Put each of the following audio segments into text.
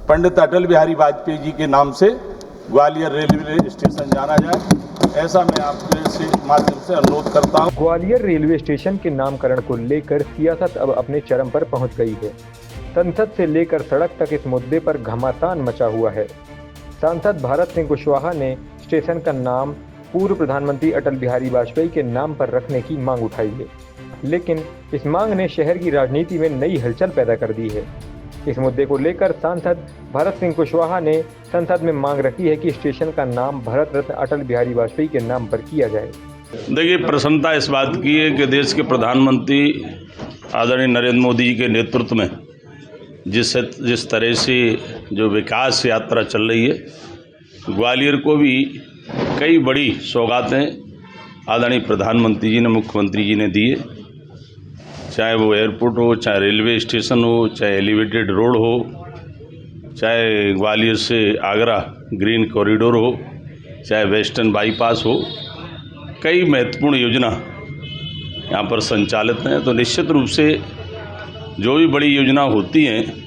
पंडित अटल बिहारी वाजपेयी जी के नाम से ग्वालियर रेलवे स्टेशन जाना जाए, ऐसा मैं आपके माध्यम से अनुरोध करता हूँ। ग्वालियर रेलवे स्टेशन के नामकरण को लेकर सियासत अब अपने चरम पर पहुंच गई है। संसद से लेकर सड़क तक इस मुद्दे पर घमासान मचा हुआ है। सांसद भारत सिंह कुशवाहा ने स्टेशन का नाम पूर्व प्रधानमंत्री अटल बिहारी वाजपेयी के नाम पर रखने की मांग उठाई है, लेकिन इस मांग ने शहर की राजनीति में नई हलचल पैदा कर दी है। इस मुद्दे को लेकर सांसद भारत सिंह कुशवाहा ने संसद में मांग रखी है कि स्टेशन का नाम भारत रत्न अटल बिहारी वाजपेयी के नाम पर किया जाए। देखिए, प्रसन्नता इस बात की है कि देश के प्रधानमंत्री आदरणीय नरेंद्र मोदी जी के नेतृत्व में जिस तरह से जो विकास यात्रा चल रही है, ग्वालियर को भी कई बड़ी सौगातें आदरणीय प्रधानमंत्री जी ने, मुख्यमंत्री जी ने दिए, चाहे वो एयरपोर्ट हो, चाहे रेलवे स्टेशन हो, चाहे एलिवेटेड रोड हो, चाहे ग्वालियर से आगरा ग्रीन कॉरिडोर हो, चाहे वेस्टर्न बाईपास हो, कई महत्वपूर्ण योजना यहाँ पर संचालित हैं। तो निश्चित रूप से जो भी बड़ी योजना होती हैं,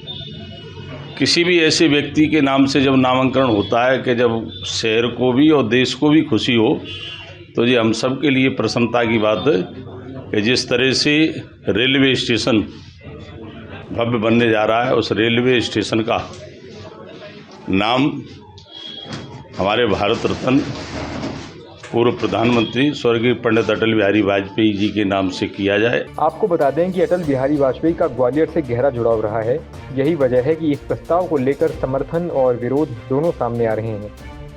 किसी भी ऐसे व्यक्ति के नाम से जब नामांकन होता है कि जब शहर को भी और देश को भी खुशी हो, तो ये हम सब के लिए प्रसन्नता की बात है कि जिस तरह से रेलवे स्टेशन भव्य बनने जा रहा है, उस रेलवे स्टेशन का नाम हमारे भारत रत्न पूर्व प्रधानमंत्री स्वर्गीय पंडित अटल बिहारी वाजपेयी जी के नाम से किया जाए। आपको बता दें कि अटल बिहारी वाजपेयी का ग्वालियर से गहरा जुड़ाव रहा है। यही वजह है कि इस प्रस्ताव को लेकर समर्थन और विरोध दोनों सामने आ रहे हैं।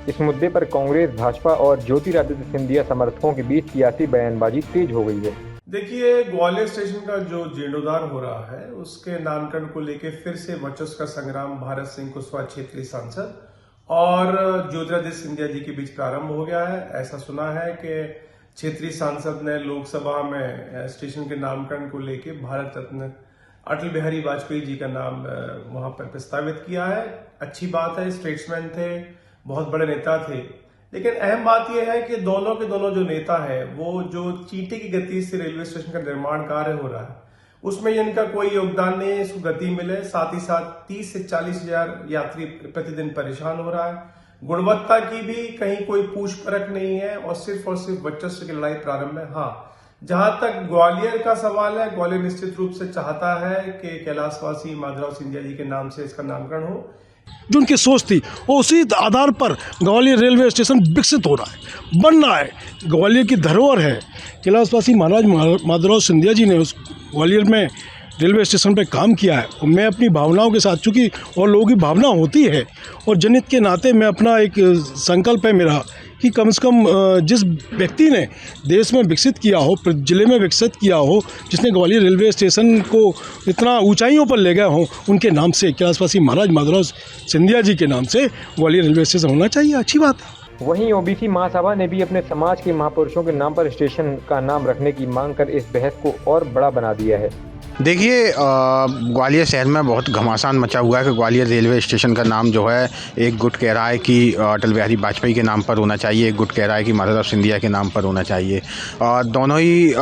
इस मुद्दे पर कांग्रेस, भाजपा और ज्योतिरादित्य सिंधिया समर्थकों के बीच सियासी बयानबाजी तेज हो गई है। देखिए, ग्वालियर स्टेशन का जो जीर्णोद्धार हो रहा है, उसके नामकरण को लेकर फिर से वर्चस्व का संग्राम भारत सिंह कुशवाहा क्षेत्रीय सांसद और ज्योतिरादित्य सिंधिया जी के बीच प्रारंभ हो गया है। ऐसा सुना है कि क्षेत्रीय सांसद ने लोकसभा में स्टेशन के नामकरण को लेकर भारत रत्न अटल बिहारी वाजपेयी जी का नाम वहां पर प्रस्तावित किया है। अच्छी बात है, स्टेट्समैन थे, बहुत बड़े नेता थे, लेकिन अहम बात यह है कि दोनों के दोनों जो नेता है, वो जो चींटी की गति से रेलवे स्टेशन का निर्माण कार्य हो रहा है, उसमें इनका कोई योगदान नहीं है, इसको गति मिले। साथ ही साथ 30 से 40 हजार यात्री प्रतिदिन परेशान हो रहा है। गुणवत्ता की भी कहीं कोई पूछ परख नहीं है और सिर्फ वर्चस्व की लड़ाई प्रारंभ है। हाँ, जहां तक ग्वालियर का सवाल है, ग्वालियर निश्चित रूप से चाहता है कि कैलाशवासी माधवराव सिंधिया जी के नाम से इसका नामकरण हो। जो उनकी सोच थी, वो उसी आधार पर ग्वालियर रेलवे स्टेशन विकसित हो रहा है, बन रहा है। ग्वालियर की धरोहर है। कैलाशवासी महाराज माधवराव सिंधिया जी ने उस ग्वालियर में रेलवे स्टेशन पे काम किया है। और मैं अपनी भावनाओं के साथ, चूँकि और लोगों की भावना होती है और जनित के नाते मैं अपना एक संकल्प है मेरा कि कम से कम जिस व्यक्ति ने देश में विकसित किया हो, जिले में विकसित किया हो, जिसने ग्वालियर रेलवे स्टेशन को इतना ऊंचाइयों पर ले गए हों, उनके नाम से, कैलाशवासी महाराज माधवराव सिंधिया जी के नाम से ग्वालियर रेलवे स्टेशन होना चाहिए। अच्छी बात है। वहीं ओबीसी महासभा ने भी अपने समाज के महापुरुषों के नाम पर स्टेशन का नाम रखने की मांग कर इस बहस को और बड़ा बना दिया है। देखिए, ग्वालियर शहर में बहुत घमासान मचा हुआ है कि ग्वालियर रेलवे स्टेशन का नाम जो है, एक गुट कह रहा है कि अटल बिहारी वाजपेयी के नाम पर होना चाहिए, एक गुट कह रहा है कि माधवराव सिंधिया के नाम पर होना चाहिए। दोनों ही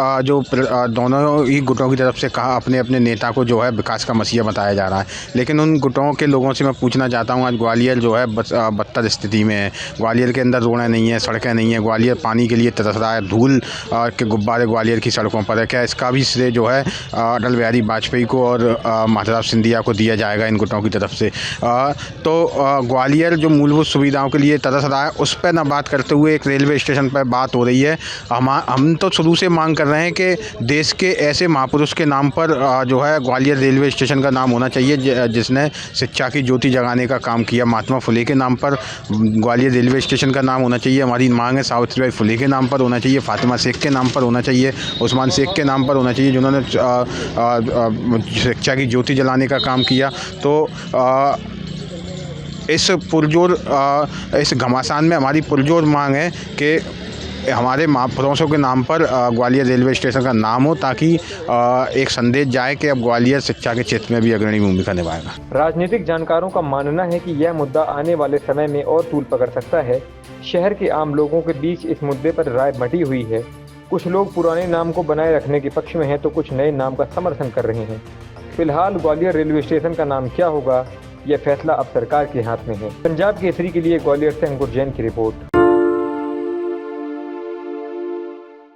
गुटों की तरफ से कहा, अपने अपने नेता को जो है विकास का मसीहा बताया जा रहा है। लेकिन उन गुटों के लोगों से मैं पूछना चाहता हूँ, आज ग्वालियर जो है बदतर स्थिति में है। ग्वालियर के अंदर रोडें नहीं है, सड़कें नहीं है। ग्वालियर पानी के लिए तरस रहा है। धूल के गुब्बारे ग्वालियर की सड़कों पर है। क्या इसका भी श्रेय जो है अटल बिहारी वाजपेयी को और माधवराव सिंधिया को दिया जाएगा इन गुटों की तरफ से? तो ग्वालियर जो मूलभूत सुविधाओं के लिए तरस रहा है, उस पर ना बात करते हुए एक रेलवे स्टेशन पर बात हो रही है। हम तो शुरू से मांग कर रहे हैं कि देश के ऐसे महापुरुष के नाम पर जो है ग्वालियर रेलवे स्टेशन का नाम होना चाहिए, जिसने शिक्षा की ज्योति जगाने का काम किया। महात्मा फुले के नाम पर ग्वालियर रेलवे स्टेशन का नाम होना चाहिए। हमारी मांग है सावित्रीबाई फुले के नाम पर होना चाहिए, फातिमा शेख के नाम पर होना चाहिए, उस्मान शेख के नाम पर होना चाहिए, जिन्होंने शिक्षा की ज्योति जलाने का काम किया। तो इस घमासान में हमारी पुरजोर मांग है कि हमारे महापुरुषों के नाम पर ग्वालियर रेलवे स्टेशन का नाम हो, ताकि एक संदेश जाए कि अब ग्वालियर शिक्षा के क्षेत्र में भी अग्रणी भूमिका निभाएगा। राजनीतिक जानकारों का मानना है कि यह मुद्दा आने वाले समय में और तूल पकड़ सकता है। शहर के आम लोगों के बीच इस मुद्दे पर राय बंटी हुई है। कुछ लोग पुराने नाम को बनाए रखने के पक्ष में हैं, तो कुछ नए नाम का समर्थन कर रहे हैं। फिलहाल ग्वालियर रेलवे स्टेशन का नाम क्या होगा, यह फैसला अब सरकार के हाथ में है। पंजाब केसरी के लिए ग्वालियर से अंकुर जैन की रिपोर्ट।